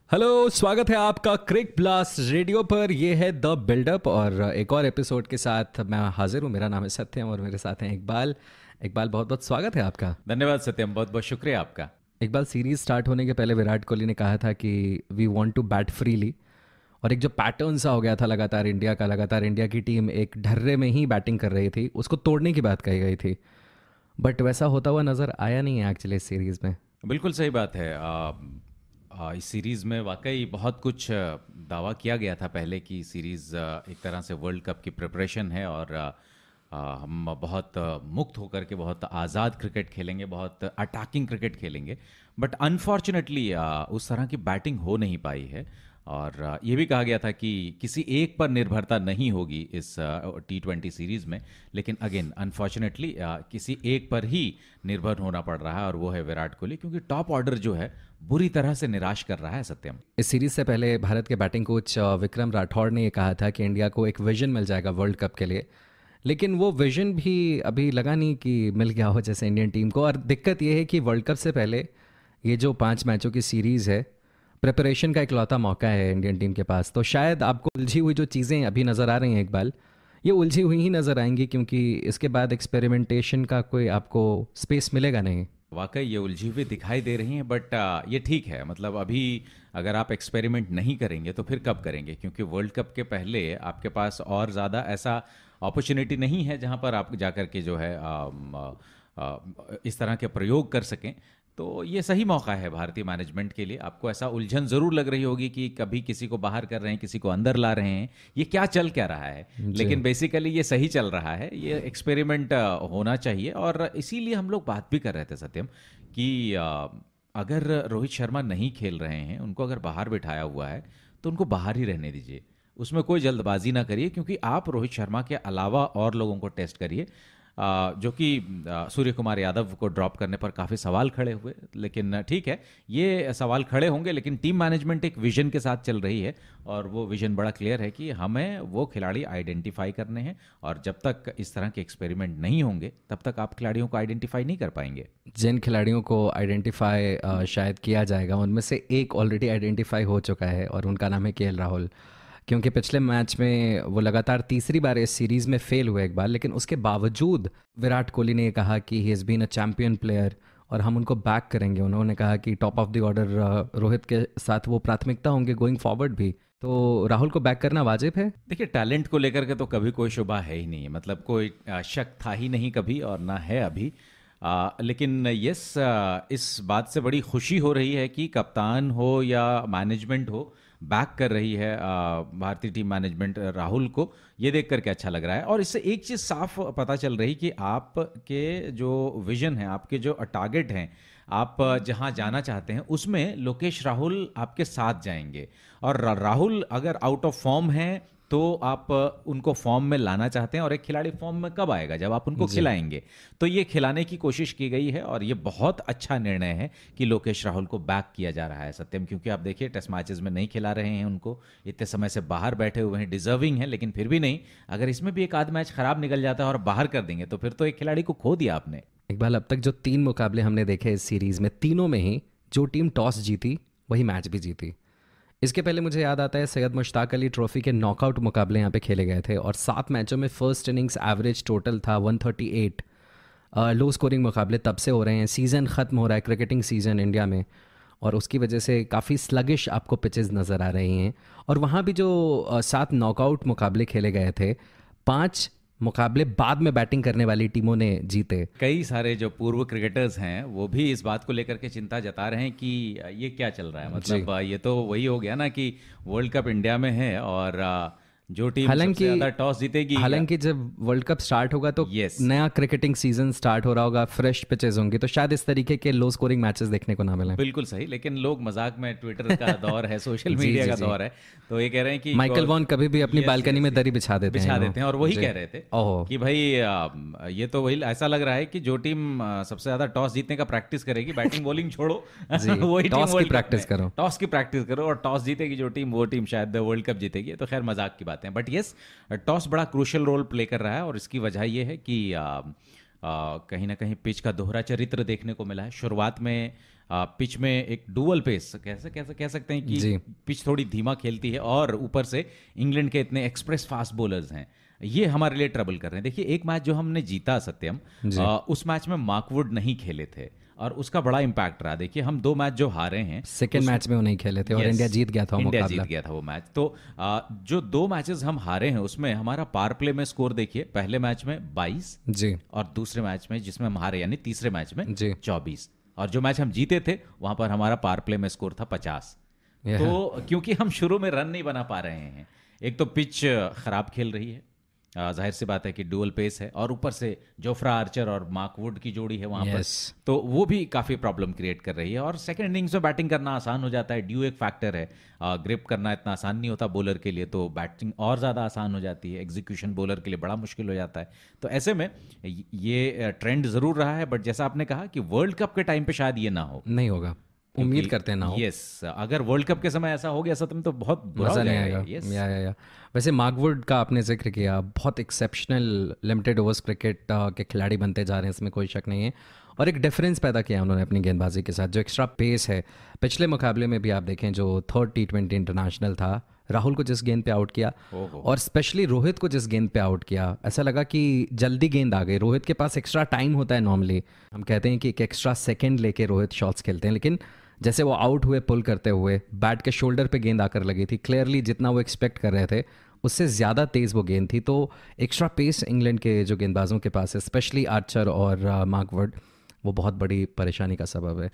Hello, स्वागत है आपका क्रिक ब्लास्ट रेडियो पर। ये है द बिल्डअप और एक और एपिसोड के साथ मैं हाजिर हूँ। मेरा नाम है सत्यम और मेरे साथ हैं इकबाल। इकबाल, बहुत बहुत स्वागत है आपका। धन्यवाद सत्यम, बहुत बहुत शुक्रिया आपका। इकबाल, सीरीज स्टार्ट होने के पहले विराट कोहली ने कहा था कि we want to bat freely, और एक जो पैटर्न सा हो गया था लगातार इंडिया की टीम एक ढर्रे में ही बैटिंग कर रही थी, उसको तोड़ने की बात कही गई थी। बट वैसा होता हुआ नज़र आया नहीं है एक्चुअली इस सीरीज़ में। बिल्कुल सही बात है। इस सीरीज़ में वाकई बहुत कुछ दावा किया गया था पहले कि सीरीज़ एक तरह से वर्ल्ड कप की प्रिपरेशन है और हम बहुत मुक्त होकर के बहुत आज़ाद क्रिकेट खेलेंगे, बहुत अटैकिंग क्रिकेट खेलेंगे। बट अनफॉर्चुनेटली उस तरह की बैटिंग हो नहीं पाई है। और ये भी कहा गया था कि किसी एक पर निर्भरता नहीं होगी इस T20 सीरीज़ में, लेकिन अगेन अनफॉर्चुनेटली किसी एक पर ही निर्भर होना पड़ रहा है और वो है विराट कोहली, क्योंकि टॉप ऑर्डर जो है बुरी तरह से निराश कर रहा है सत्यम। इस सीरीज से पहले भारत के बैटिंग कोच विक्रम राठौड़ ने ये कहा था कि इंडिया को एक विजन मिल जाएगा वर्ल्ड कप के लिए, लेकिन वो विजन भी अभी लगा नहीं कि मिल गया हो जैसे इंडियन टीम को। और दिक्कत ये है कि वर्ल्ड कप से पहले ये जो 5 मैचों की सीरीज़ है, प्रिपरेशन का इकलौता मौका है इंडियन टीम के पास। तो शायद आपको उलझी हुई जो चीज़ें अभी नज़र आ रही हैं इकबाल, ये उलझी हुई ही नज़र आएंगी, क्योंकि इसके बाद एक्सपेरिमेंटेशन का कोई आपको स्पेस मिलेगा नहीं। वाकई ये उलझी हुई दिखाई दे रही हैं, बट ये ठीक है। मतलब अभी अगर आप एक्सपेरिमेंट नहीं करेंगे तो फिर कब करेंगे, क्योंकि वर्ल्ड कप के पहले आपके पास और ज़्यादा ऐसा अपॉर्चुनिटी नहीं है जहां पर आप जाकर के जो है इस तरह के प्रयोग कर सकें। तो ये सही मौका है भारतीय मैनेजमेंट के लिए। आपको ऐसा उलझन ज़रूर लग रही होगी कि कभी किसी को बाहर कर रहे हैं, किसी को अंदर ला रहे हैं, ये क्या रहा है। लेकिन बेसिकली ये सही चल रहा है, ये एक्सपेरिमेंट होना चाहिए। और इसीलिए हम लोग बात भी कर रहे थे सत्यम कि अगर रोहित शर्मा नहीं खेल रहे हैं, उनको अगर बाहर बिठाया हुआ है तो उनको बाहर ही रहने दीजिए, उसमें कोई जल्दबाजी ना करिए, क्योंकि आप रोहित शर्मा के अलावा और लोगों को टेस्ट करिए। जो कि सूर्य कुमार यादव को ड्रॉप करने पर काफ़ी सवाल खड़े हुए, लेकिन ठीक है, ये सवाल खड़े होंगे, लेकिन टीम मैनेजमेंट एक विजन के साथ चल रही है और वो विजन बड़ा क्लियर है कि हमें वो खिलाड़ी आइडेंटिफाई करने हैं। और जब तक इस तरह के एक्सपेरिमेंट नहीं होंगे तब तक आप खिलाड़ियों को आइडेंटिफाई नहीं कर पाएंगे। जिन खिलाड़ियों को आइडेंटिफाई शायद किया जाएगा, उनमें से एक ऑलरेडी आइडेंटिफाई हो चुका है और उनका नाम है केएल राहुल। क्योंकि पिछले मैच में वो लगातार तीसरी बार इस सीरीज़ में फेल हुए एक बार, लेकिन उसके बावजूद विराट कोहली ने कहा कि he has been a champion player और हम उनको बैक करेंगे। उन्होंने कहा कि top of the order Rohit के साथ वो प्राथमिकता होंगे गोइंग फॉरवर्ड भी। तो राहुल को बैक करना वाजिब है। देखिए, टैलेंट को लेकर के तो कभी कोई शुबा है ही नहीं, मतलब कोई शक था ही नहीं कभी और ना है अभी। लेकिन यस, इस बात से बड़ी खुशी हो रही है कि कप्तान हो या मैनेजमेंट हो, बैक कर रही है भारतीय टीम मैनेजमेंट राहुल को। ये देख करके अच्छा लग रहा है। और इससे एक चीज़ साफ पता चल रही कि आपके जो विजन है, आपके जो टारगेट हैं, आप जहां जाना चाहते हैं, उसमें लोकेश राहुल आपके साथ जाएंगे। और राहुल अगर आउट ऑफ फॉर्म है तो आप उनको फॉर्म में लाना चाहते हैं। और एक खिलाड़ी फॉर्म में कब आएगा? जब आप उनको खिलाएंगे। तो ये खिलाने की कोशिश की गई है और ये बहुत अच्छा निर्णय है कि लोकेश राहुल को बैक किया जा रहा है सत्यम, क्योंकि आप देखिए टेस्ट मैचेस में नहीं खिला रहे हैं उनको, इतने समय से बाहर बैठे हुए हैं, डिजर्विंग है, लेकिन फिर भी नहीं। अगर इसमें भी एक आध मैच खराब निकल जाता है और बाहर कर देंगे तो फिर तो एक खिलाड़ी को खो दिया आपने। इकबाल, अब तक जो 3 मुकाबले हमने देखे इस सीरीज़ में, तीनों में ही जो टीम टॉस जीती वही मैच भी जीती। इसके पहले मुझे याद आता है सैयद मुश्ताक अली ट्रॉफी के नॉकआउट मुकाबले यहाँ पे खेले गए थे और 7 मैचों में फर्स्ट इनिंग्स एवरेज टोटल था 138। लो स्कोरिंग मुकाबले तब से हो रहे हैं। सीज़न ख़त्म हो रहा है, क्रिकेटिंग सीज़न इंडिया में, और उसकी वजह से काफ़ी स्लगिश आपको पिचेस नज़र आ रही हैं। और वहाँ भी जो 7 नॉकआउट मुकाबले खेले गए थे, 5 मुकाबले बाद में बैटिंग करने वाली टीमों ने जीते। कई सारे जो पूर्व क्रिकेटर्स हैं वो भी इस बात को लेकर के चिंता जता रहे हैं कि ये क्या चल रहा है। मतलब ये तो वही हो गया ना कि वर्ल्ड कप इंडिया में है और जो टीम सबसे ज्यादा टॉस जीतेगी। हालांकि जब वर्ल्ड कप स्टार्ट होगा तो नया क्रिकेटिंग सीजन स्टार्ट हो रहा होगा, फ्रेश पिचेस होंगी, तो शायद इस तरीके के लो स्कोरिंग मैचेस देखने को ना मिले। बिल्कुल सही, लेकिन लोग मजाक में, ट्विटर का दौर है, सोशल मीडिया का दौर है, तो ये कह रहे हैं कि माइकल वॉन कभी भी अपनी बालकनी में दरी बिछा देते हैं और वही कह रहे थे कि भाई ये तो वही ऐसा लग रहा है कि जो टीम सबसे ज्यादा टॉस जीतने का प्रैक्टिस करेगी, बैटिंग बॉलिंग छोड़ो, वही टॉस की प्रैक्टिस करो, टॉस की प्रैक्टिस करो और टॉस जीतेगी जो टीम, वो टीम शायद वर्ल्ड कप जीतेगी। तो खैर मजाक की बात है, बट यस, टॉस बड़ा क्रूशियल रोल प्ले कर रहा है और इसकी वजह यह है कि कहीं ना कहीं पिच का दोहरा चरित्र देखने को मिला है। शुरुआत में पिच में एक डुअल पेस कैसे कैसे कह सकते हैं जी। कि पिच थोड़ी धीमा खेलती है, और ऊपर से इंग्लैंड के इतने एक्सप्रेस फास्ट बॉलर्स हैं, ये हमारे लिए ट्रबल कर रहे हैं। देखिए एक मैच जो हमने जीता सत्यम, जी। उस मैच में मार्कवुड नहीं खेले थे और उसका बड़ा इंपैक्ट रहा। देखिए हम 2 मैच जो हारे हैं, सेकेंड मैच में वो नहीं खेले थे और Yes, इंडिया जीत गया था वो इंडिया मुकाबला। जीत गया था वो मैच। तो जो 2 मैचेस हम हारे हैं उसमें हमारा पावर प्ले में स्कोर देखिए, पहले मैच में 22 जी और दूसरे मैच में जिसमें हम हारे यानी तीसरे मैच में जी 24, और जो मैच हम जीते थे वहां पर हमारा पावर प्ले में स्कोर था 50। यह तो क्योंकि हम शुरू में रन नहीं बना पा रहे हैं, एक तो पिच खराब खेल रही है, जाहिर सी बात है कि डुअल पेस है, और ऊपर से जोफ्रा आर्चर और मार्कवुड की जोड़ी है वहां पर, Yes. तो वो भी काफ़ी प्रॉब्लम क्रिएट कर रही है। और सेकंड इनिंग्स में बैटिंग करना आसान हो जाता है, ड्यू एक फैक्टर है, ग्रिप करना इतना आसान नहीं होता बॉलर के लिए, तो बैटिंग और ज़्यादा आसान हो जाती है, एग्जीक्यूशन बॉलर के लिए बड़ा मुश्किल हो जाता है। तो ऐसे में ये ट्रेंड ज़रूर रहा है, बट जैसा आपने कहा कि वर्ल्ड कप के टाइम पे शायद ये ना हो, नहीं होगा, उम्मीद करते हैं ना हो। यस, अगर वर्ल्ड कप के समय ऐसा हो गया सत्यम तो बहुत बुरा मज़ा हो नहीं जाएगा। आएगा। यस, या वैसे मार्कवुड का आपने जिक्र किया, बहुत एक्सेप्शनल लिमिटेड ओवर्स क्रिकेट के खिलाड़ी बनते जा रहे हैं, इसमें कोई शक नहीं है। और एक डिफरेंस पैदा किया उन्होंने अपनी गेंदबाजी के साथ, जो एक्स्ट्रा पेस है। पिछले मुकाबले में भी आप देखें, जो थर्ड T20 इंटरनेशनल था, राहुल को जिस गेंद पे आउट किया ओहो। और स्पेशली रोहित को जिस गेंद पे आउट किया, ऐसा लगा कि जल्दी गेंद आ गई। रोहित के पास एक्स्ट्रा टाइम होता है नॉर्मली, हम कहते हैं कि एक एक्स्ट्रा सेकेंड लेके रोहित शॉट्स खेलते हैं, लेकिन जैसे वो आउट हुए पुल करते हुए, बैट के शोल्डर पे गेंद आकर लगी थी, क्लियरली जितना वो एक्सपेक्ट कर रहे थे उससे ज़्यादा तेज़ वो गेंद थी। तो एक्स्ट्रा पेस इंग्लैंड के जो गेंदबाजों के पास है, स्पेशली आर्चर और मार्कवुड, वो बहुत बड़ी परेशानी का सबब है।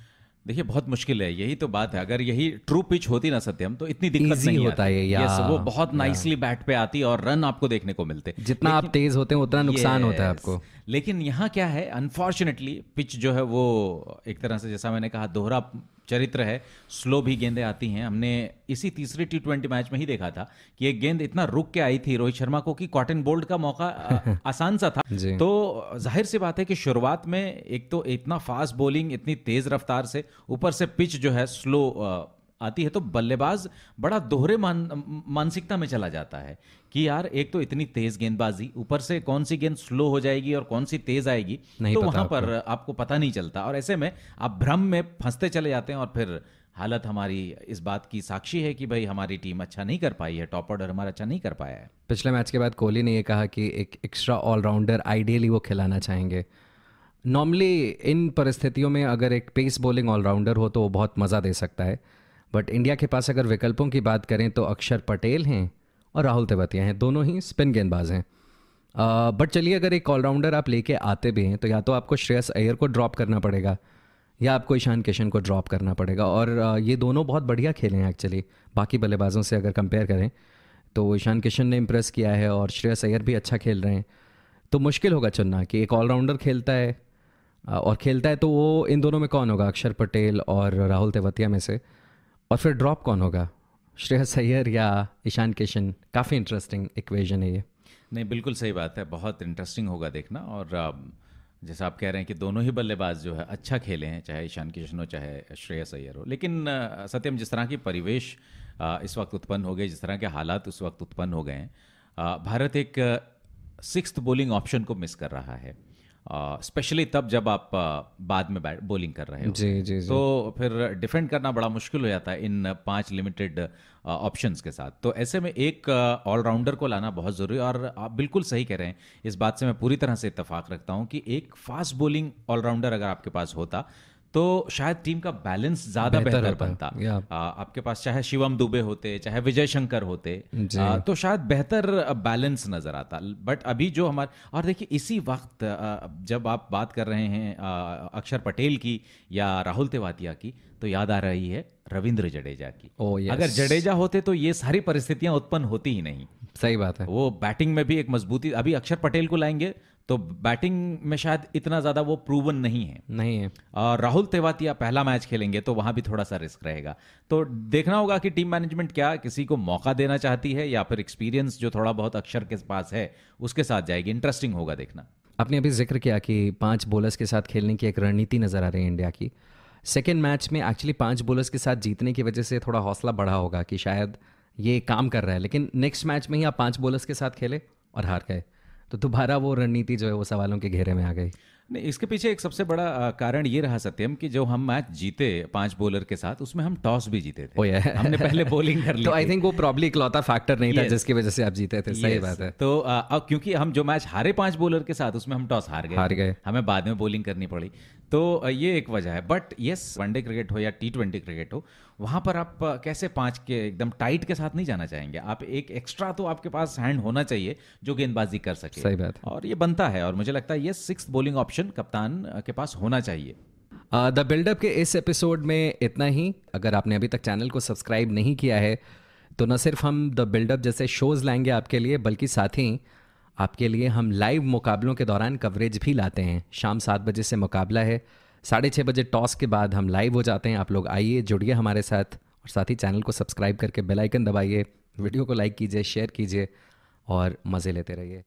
देखिए बहुत मुश्किल है, यही तो बात है। अगर यही ट्रू पिच होती ना सत्यम, तो इतनी दिक्कत Easy नहीं होता आती। है, या यस, वो बहुत नाइसली बैट पे आती और रन आपको देखने को मिलते। जितना आप तेज़ होते हैं उतना नुकसान होता है Yes, आपको। लेकिन यहाँ क्या है, अनफॉर्चुनेटली पिच जो है वो एक तरह से, जैसा मैंने कहा, दोहरा चरित्र है, स्लो भी गेंदें आती हैं। हमने इसी तीसरे T20 मैच में ही देखा था कि एक गेंद इतना रुक के आई थी रोहित शर्मा को कि कॉटन बोल्ट का मौका आसान सा था। जी। तो जाहिर सी बात है कि शुरुआत में एक तो इतना फास्ट बॉलिंग, इतनी तेज रफ्तार से, ऊपर से पिच जो है स्लो आती है, तो बल्लेबाज बड़ा दोहरे मानसिकता में चला जाता है कि यार एक तो इतनी तेज गेंदबाजी, ऊपर से कौन सी गेंद स्लो हो जाएगी और कौन सी तेज आएगी, नहीं तो पता वहां पर आपको पता नहीं चलता, और ऐसे में आप भ्रम में फंसते चले जाते हैं। और फिर हालत हमारी इस बात की साक्षी है कि भाई हमारी टीम अच्छा नहीं कर पाई है, टॉप ऑर्डर हमारा अच्छा नहीं कर पाया है। पिछले मैच के बाद कोहली ने ये कहा कि एक एक्स्ट्रा ऑलराउंडर आइडियली वो खिलाना चाहेंगे। नॉर्मली इन परिस्थितियों में अगर एक पेस बॉलिंग ऑलराउंडर हो तो वो बहुत मज़ा दे सकता है, बट इंडिया के पास अगर विकल्पों की बात करें तो अक्षर पटेल हैं और राहुल तेवतिया हैं, दोनों ही स्पिन गेंदबाज हैं। बट चलिए, अगर एक ऑलराउंडर आप लेके आते भी हैं तो या तो आपको श्रेयस अय्यर को ड्रॉप करना पड़ेगा या आपको ईशान किशन को ड्रॉप करना पड़ेगा, और ये दोनों बहुत बढ़िया खेले हैं एक्चुअली। बाकी बल्लेबाजों से अगर कंपेयर करें तो ईशान किशन ने इम्प्रेस किया है और श्रेयस अय्यर भी अच्छा खेल रहे हैं। तो मुश्किल होगा चुनना कि एक ऑलराउंडर खेलता है और खेलता है तो वो इन दोनों में कौन होगा, अक्षर पटेल और राहुल तेवतिया में से, और फिर ड्रॉप कौन होगा, श्रेयस अय्यर या ईशान किशन। काफ़ी इंटरेस्टिंग इक्वेशन है ये। नहीं, बिल्कुल सही बात है, बहुत इंटरेस्टिंग होगा देखना। और जैसा आप कह रहे हैं कि दोनों ही बल्लेबाज जो है अच्छा खेले हैं, चाहे ईशान किशन हो चाहे श्रेयस अय्यर हो, लेकिन सत्यम जिस तरह की परिवेश इस वक्त उत्पन्न हो गए, जिस तरह के हालात उस वक्त उत्पन्न हो गए हैं, भारत एक सिक्स्थ बॉलिंग ऑप्शन को मिस कर रहा है, स्पेशली तब जब आप बाद में बॉलिंग कर रहे हो। जी जी जी। तो फिर डिफेंड करना बड़ा मुश्किल हो जाता है इन 5 लिमिटेड ऑप्शंस के साथ। तो ऐसे में एक ऑलराउंडर को लाना बहुत ज़रूरी है, और आप बिल्कुल सही कह रहे हैं, इस बात से मैं पूरी तरह से इत्तेफाक रखता हूं कि एक फास्ट बॉलिंग ऑलराउंडर अगर आपके पास होता तो शायद टीम का बैलेंस ज़्यादा बेहतर बनता। आपके पास चाहे शिवम दुबे होते, चाहे विजय शंकर होते, तो शायद बेहतर बैलेंस नज़र आता। बट अभी जो हमारे, और देखिए इसी वक्त जब आप बात कर रहे हैं अक्षर पटेल की या राहुल तेवातिया की, तो याद आ रही है रविंद्र जडेजा की। अगर जडेजा होते तो ये सारी परिस्थितियां उत्पन्न होती ही नहीं। सही बात है। वो बैटिंग में भी एक मजबूती, अभी अक्षर पटेल को लाएंगे तो बैटिंग में शायद इतना ज़्यादा वो प्रूवन नहीं है। और राहुल तेवातिया पहला मैच खेलेंगे तो वहाँ भी थोड़ा सा रिस्क रहेगा। तो देखना होगा कि टीम मैनेजमेंट क्या किसी को मौका देना चाहती है या फिर एक्सपीरियंस जो थोड़ा बहुत अक्षर के पास है उसके साथ जाएगी। इंटरेस्टिंग होगा देखना। आपने अभी जिक्र किया कि 5 बॉलर्स के साथ खेलने की एक रणनीति नज़र आ रही है इंडिया की। सेकेंड मैच में एक्चुअली 5 बॉलर्स के साथ जीतने की वजह से थोड़ा हौसला बढ़ा होगा कि शायद ये काम कर रहा है, लेकिन नेक्स्ट मैच में ही आप 5 बॉलर्स के साथ खेले और हार गए, तो दोबारा वो रणनीति जो है वो सवालों के घेरे में आ गई। नहीं, इसके पीछे एक सबसे बड़ा कारण ये रहा सत्यम कि जो हम मैच जीते 5 बॉलर के साथ, उसमें हम टॉस भी जीते थे। ओ यार हमने पहले बॉलिंग कर ली तो आई थी। थिंक वो प्रॉब्ली इकलौता फैक्टर नहीं था Yes. जिसकी वजह से आप जीते थे। सही Yes. बात है। तो अब क्योंकि हम जो मैच हारे 5 बॉलर के साथ, उसमें हम टॉस हार हार गए गए। हमें बाद में बॉलिंग करनी पड़ी। तो ये एक वजह है। बट यस, वनडे क्रिकेट हो या T20 क्रिकेट हो, वहां पर आप कैसे 5 के एकदम टाइट के साथ नहीं जाना चाहेंगे। आप एक एक्स्ट्रा तो आपके पास हैंड होना चाहिए जो गेंदबाजी कर सके। सही बात है। और ये बनता है, और मुझे लगता है ये 6th बॉलिंग ऑप्शन कप्तान के पास होना चाहिए। द बिल्डअप के इस एपिसोड में इतना ही। अगर आपने अभी तक चैनल को सब्सक्राइब नहीं किया है तो न सिर्फ हम द बिल्डअप जैसे शोज़ लाएंगे आपके लिए, बल्कि साथ ही आपके लिए हम लाइव मुकाबलों के दौरान कवरेज भी लाते हैं। शाम 7 बजे से मुकाबला है, 6:30 बजे टॉस के बाद हम लाइव हो जाते हैं। आप लोग आइए, जुड़िए हमारे साथ, और साथ ही चैनल को सब्सक्राइब करके बेल आइकन दबाइए, वीडियो को लाइक कीजिए, शेयर कीजिए और मज़े लेते रहिए।